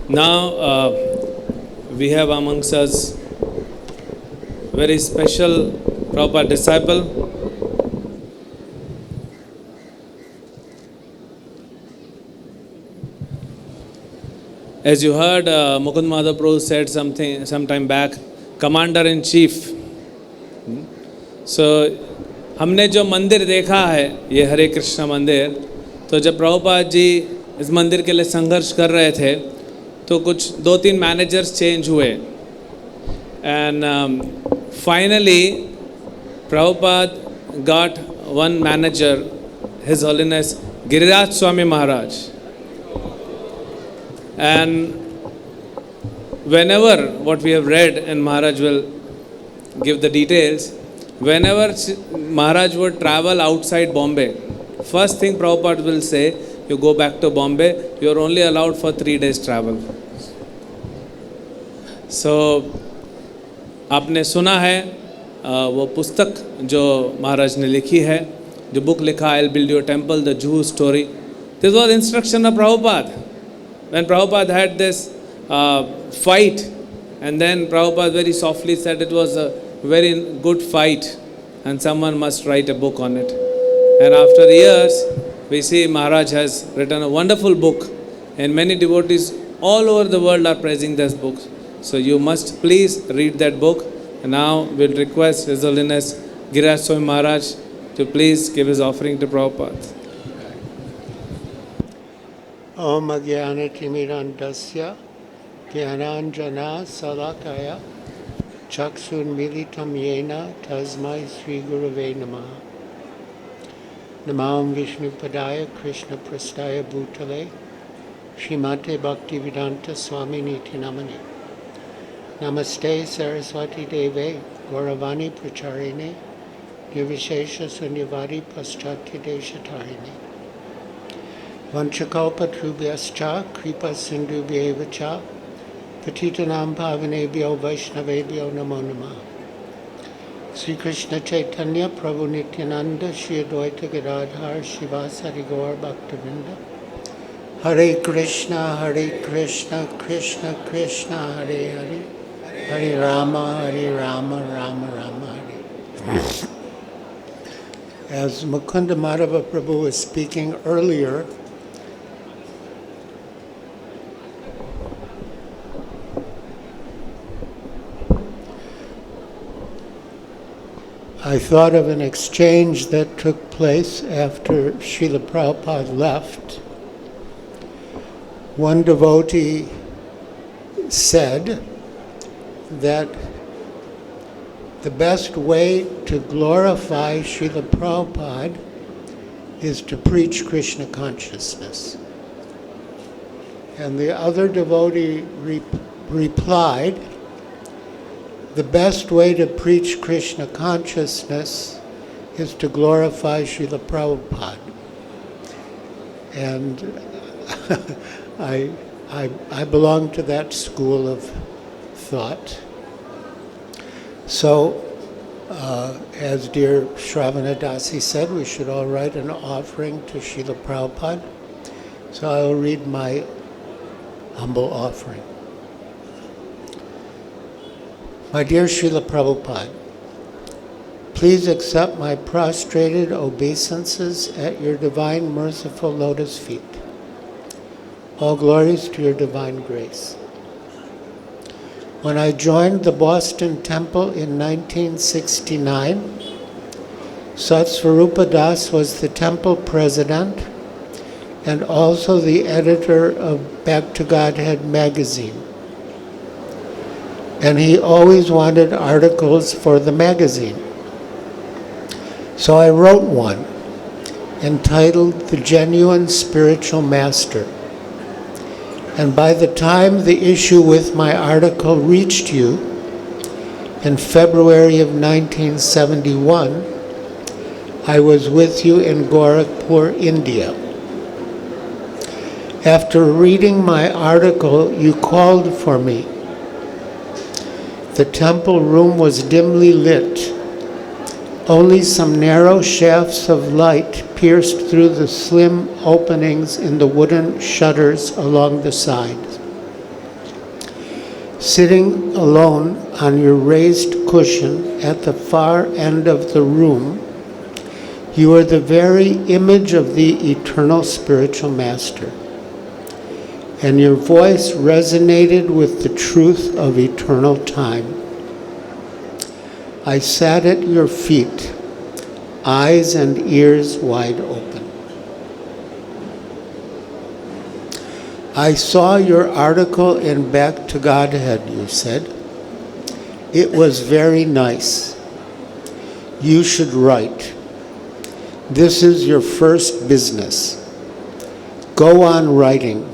Now we have amongst us very special Prabhupada disciple. As you heard, Mukund Madhav Prabhu said something some time back, Commander in Chief. So हमने जो मंदिर देखा है ये हरे कृष्ण मंदिर, तो जब प्रभुपाद जी इस मंदिर के लिए संघर्ष कर रहे थे तो कुछ 2-3 मैनेजर्स चेंज हुए and finally Prabhupada got one manager, his holiness Giriraj Swami Maharaj. And whenever, what we have read, and Maharaj will give the details, whenever Maharaj would travel outside Bombay, first thing Prabhupada will say, you go back to Bombay, you are only allowed for 3 days travel. So, आपने सुना है वो पुस्तक जो महाराज ने लिखी है, जो बुक लिखा, I'll build your temple, the Juhu story. This was instruction of Prabhupada. When Prabhupada had this fight, and then Prabhupada very softly said it was a very good fight and someone must write a book on it. And after years, we see Maharaj has written a wonderful book and many devotees all over the world are praising this book. So you must please read that book. And now we'll request His Holiness Giriraj Swami Maharaj to please give his offering to Prabhupada. Om Agyanatimirandasya Dhyananjana Salakaya Chaksun Militam Yena Tasmai Sri Gurave Namaha. Namam Vishnu Padaya Krishna Prastaya Bhutale Srimate Bhaktivedanta Swami Niti Namani. Namaste Saraswati Deve Gauravani Pracharine Nirvishesha Sunyavadi Paschatya Deshatarine. Vanchakalpatrubhyascha kripa sindhubhyevacha patitanam pavanebhyo vaishnavebhyo namo namah. Sri Krishna Chaitanya Prabhu Nityananda Shri Advaita Gadadhar Shivasari Gaur Bhaktivinoda. Hare Krishna Krishna Krishna Hare Hare Hare Rama Rama Rama Hare. As Mukunda Madhava Prabhu was speaking earlier, I thought of an exchange that took place after Srila Prabhupada left. One devotee said that the best way to glorify Srila Prabhupada is to preach Krishna consciousness. And the other devotee replied, the best way to preach Krishna consciousness is to glorify Srila Prabhupada. And I belong to that school of thought. So, as dear Shravana Dasi said, we should all write an offering to Srila Prabhupada. So I will read my humble offering. My dear Srila Prabhupada, please accept my prostrated obeisances at your divine merciful lotus feet. All glories to your divine grace. When I joined the Boston Temple in 1969, Satsvarupa Das was the temple president and also the editor of Back to Godhead magazine. And he always wanted articles for the magazine. So I wrote one entitled The Genuine Spiritual Master. And by the time the issue with my article reached you in February of 1971, I was with you in Gorakhpur, India. After reading my article, you called for me. The temple room was dimly lit. Only some narrow shafts of light pierced through the slim openings in the wooden shutters along the sides. Sitting alone on your raised cushion at the far end of the room, you are the very image of the eternal spiritual master, and your voice resonated with the truth of eternal time. I sat at your feet, eyes and ears wide open. I saw your article in Back to Godhead, you said. It was very nice. You should write. This is your first business. Go on writing.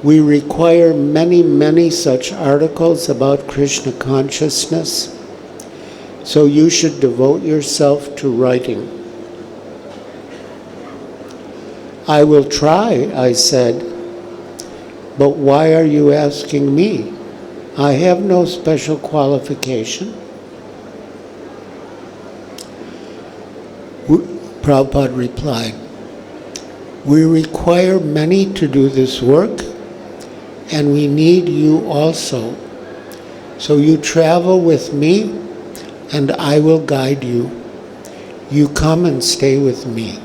We require many, many such articles about Krishna consciousness, so you should devote yourself to writing. I will try, I said, but why are you asking me? I have no special qualification. Prabhupada replied, we require many to do this work, and we need you also. So you travel with me, and I will guide you. You come and stay with me.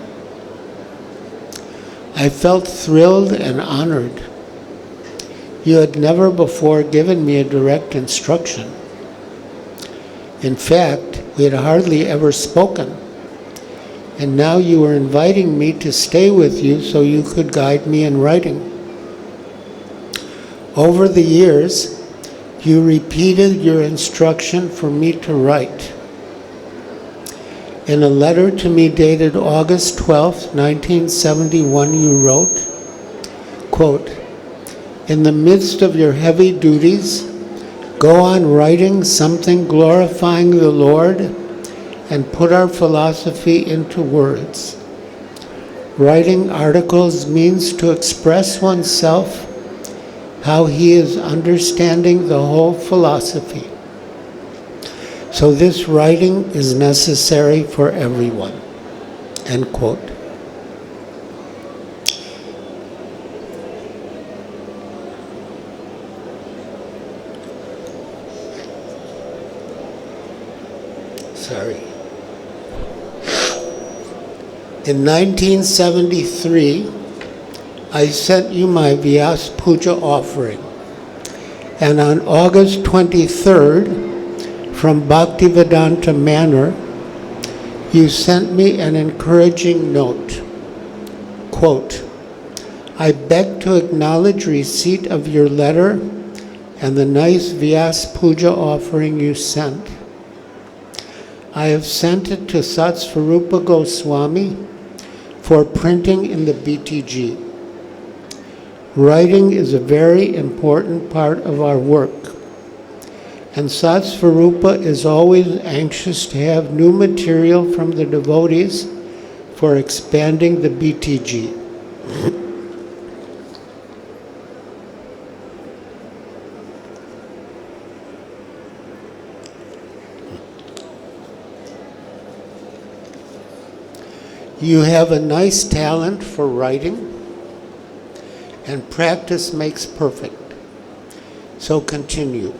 I felt thrilled and honored. You had never before given me a direct instruction. In fact, we had hardly ever spoken. And now you were inviting me to stay with you so you could guide me in writing. Over the years, you repeated your instruction for me to write. In a letter to me dated August 12, 1971, you wrote, quote, in the midst of your heavy duties, go on writing something glorifying the Lord and put our philosophy into words. Writing articles means to express oneself how he is understanding the whole philosophy. So this writing is necessary for everyone, end quote. Sorry. In 1973, I sent you my Vyas Puja offering, and on August 23rd, from Bhaktivedanta Manor, you sent me an encouraging note. Quote, I beg to acknowledge receipt of your letter and the nice Vyas Puja offering you sent. I have sent it to Satsvarupa Goswami for printing in the BTG. Writing is a very important part of our work, and Satsvarupa is always anxious to have new material from the devotees for expanding the BTG. You have a nice talent for writing, and practice makes perfect. So continue.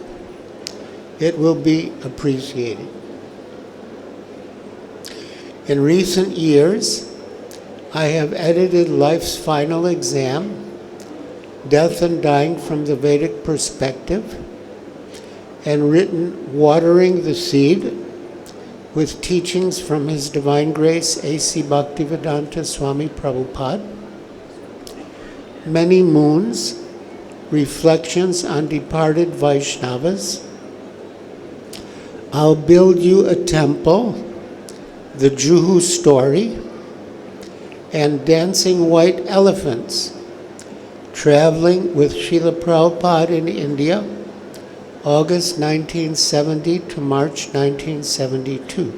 It will be appreciated. In recent years, I have edited Life's Final Exam, Death and Dying from the Vedic Perspective, and written Watering the Seed, with teachings from His Divine Grace A.C. Bhaktivedanta Swami Prabhupada, Many Moons, Reflections on Departed Vaishnavas, I'll Build You a Temple, The Juhu Story, and Dancing White Elephants, Traveling with Srila Prabhupada in India, August 1970 to March 1972.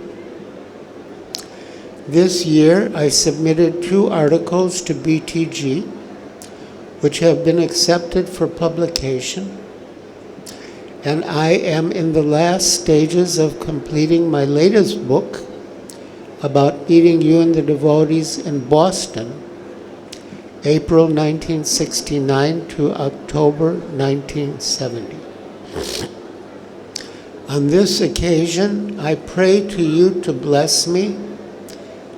This year, I submitted 2 articles to BTG, which have been accepted for publication, and I am in the last stages of completing my latest book about meeting you and the devotees in Boston, April 1969 to October 1970. On this occasion, I pray to you to bless me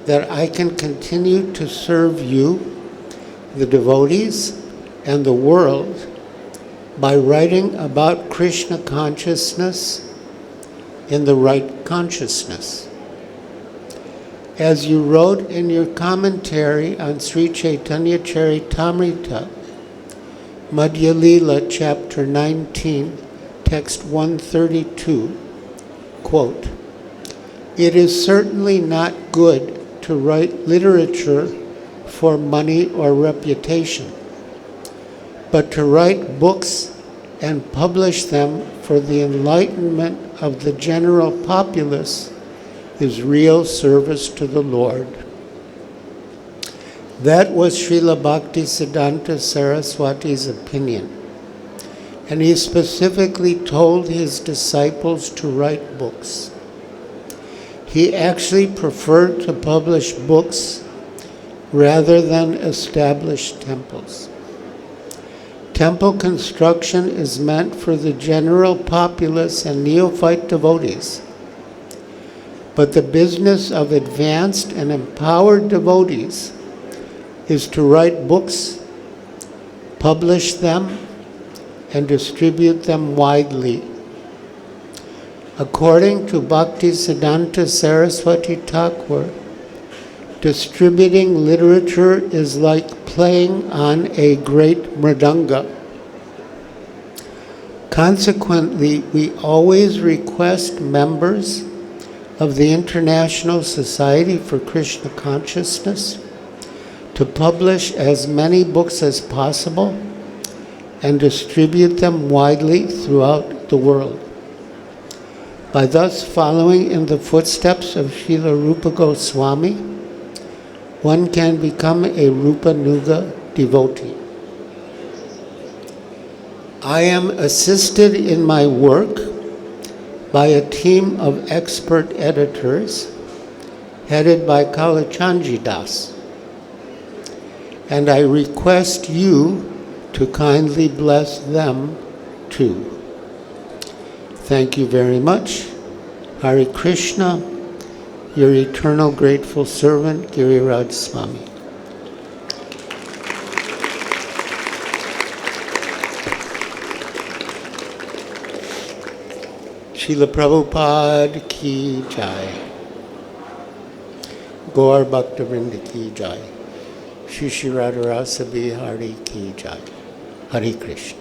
that I can continue to serve you, the devotees, and the world by writing about Krishna consciousness in the right consciousness. As you wrote in your commentary on Sri Chaitanya Charitamrita, Madhya Lila, chapter 19, text 132, quote, "It is certainly not good to write literature for money or reputation, but to write books and publish them for the enlightenment of the general populace is real service to the Lord." That was Srila Bhaktisiddhanta Saraswati's opinion, and he specifically told his disciples to write books. He actually preferred to publish books rather than establish temples. Temple construction is meant for the general populace and neophyte devotees, but the business of advanced and empowered devotees is to write books, publish them, and distribute them widely. According to Bhaktisiddhanta Saraswati Thakur, distributing literature is like playing on a great mridanga. Consequently, we always request members of the International Society for Krishna Consciousness to publish as many books as possible and distribute them widely throughout the world. By thus following in the footsteps of Srila Rupa Goswami, one can become a Rupa Nuga devotee. I am assisted in my work by a team of expert editors headed by Kalachandji Das, and I request you to kindly bless them too. Thank you very much. Hare Krishna, your eternal grateful servant, Giriraj Swami. Srila Prabhupada ki jai. Gaur Bhaktavrinda ki jai. Shri Shri Radharasa Bihari ki jai. Hare Krishna.